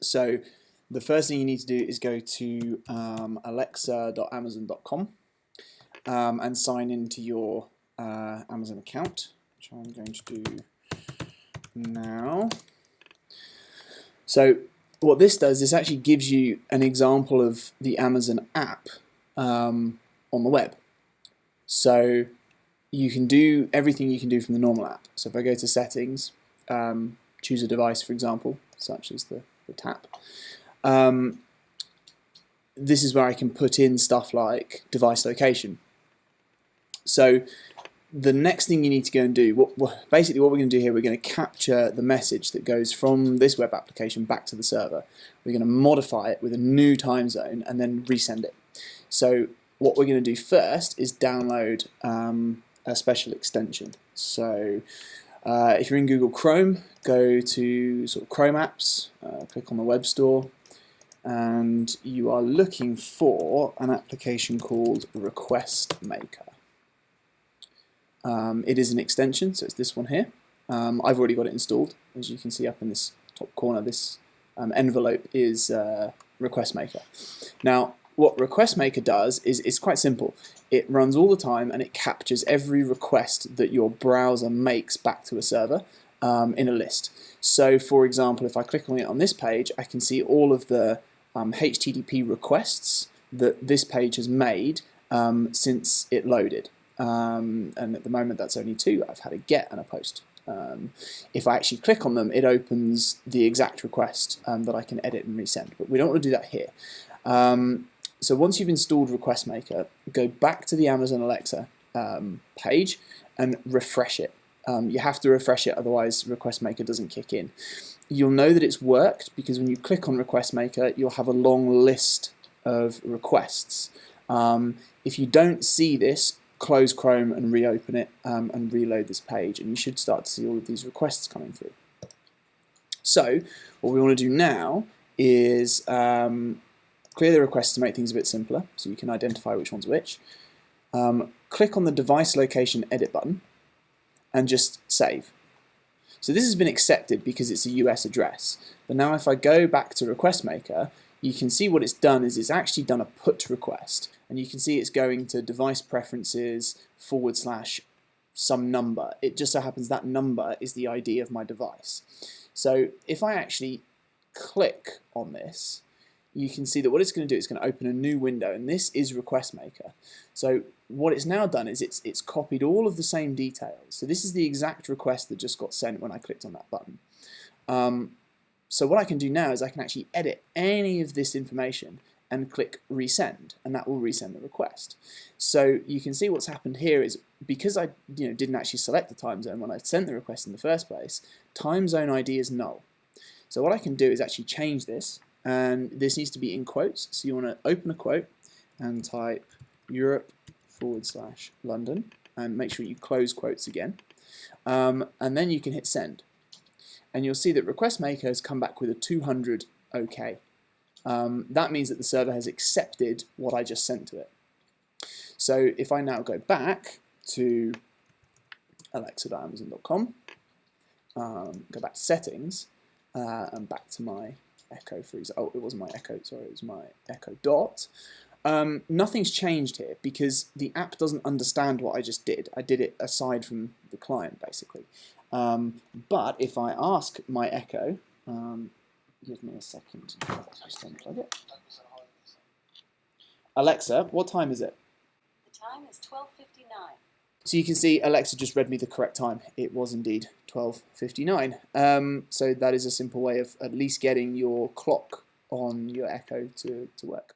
So the first thing you need to do is go to alexa.amazon.com and sign into your Amazon account, which I'm going to do now. So what this does is actually gives you an example of the Amazon app on the web. So you can do everything you can do from the normal app. So if I go to settings, choose a device, for example, such as the tap. This is where I can put in stuff like device location. So the next thing you need to go and do, basically what we're going to do here, we're going to capture the message that goes from this web application back to the server. We're going to modify it with a new time zone and then resend it. So what we're going to do first is download a special extension. So if you're in Google Chrome, go to sort of Chrome apps, click on the web store, and you are looking for an application called Request Maker. It is an extension, so it's this one here. I've already got it installed. As you can see up in this top corner, this envelope is Request Maker. Now, what Request Maker does is it's quite simple. It runs all the time and it captures every request that your browser makes back to a server in a list. So, for example, if I click on it on this page, I can see all of the HTTP requests that this page has made since it loaded. And at the moment that's only 2. I've had a GET and a POST. If I actually click on them, it opens the exact request that I can edit and resend, but we don't want to do that here. So once you've installed Request Maker, go back to the Amazon Alexa page and refresh it. You have to refresh it, otherwise Request Maker doesn't kick in. You'll know that it's worked because when you click on Request Maker, you'll have a long list of requests. If you don't see this, close Chrome and reopen it and reload this page, and you should start to see all of these requests coming through. So what we want to do now is clear the requests to make things a bit simpler, so you can identify which one's which. Click on the device location edit button and just save. So this has been accepted because it's a US address, but now if I go back to Request Maker, you can see what it's done is it's actually done a put request, and you can see it's going to device preferences / some number. It just so happens that number is the ID of my device. So if I actually click on this, you can see that what it's going to do is going to open a new window, and this is Request Maker. So what it's now done is it's copied all of the same details. So this is the exact request that just got sent when I clicked on that button. So what I can do now is I can actually edit any of this information and click resend, and that will resend the request. So you can see what's happened here is because I didn't actually select the time zone when I sent the request in the first place, time zone ID is null. So what I can do is actually change this, and this needs to be in quotes. So you want to open a quote and type Europe / London, and make sure you close quotes again, and then you can hit send. And you'll see that Request Maker has come back with a 200 OK. That means that the server has accepted what I just sent to it. So if I now go back to alexa.amazon.com, go back to settings, and back to my Echo, for example. Oh, it wasn't my Echo, sorry, it was my Echo Dot. Nothing's changed here because the app doesn't understand what I just did. I did it aside from the client, basically. But if I ask my Echo, give me a second to just unplug it. Alexa, what time is it? The time is 12:59. So you can see Alexa just read me the correct time. It was indeed 12:59. So that is a simple way of at least getting your clock on your Echo to work.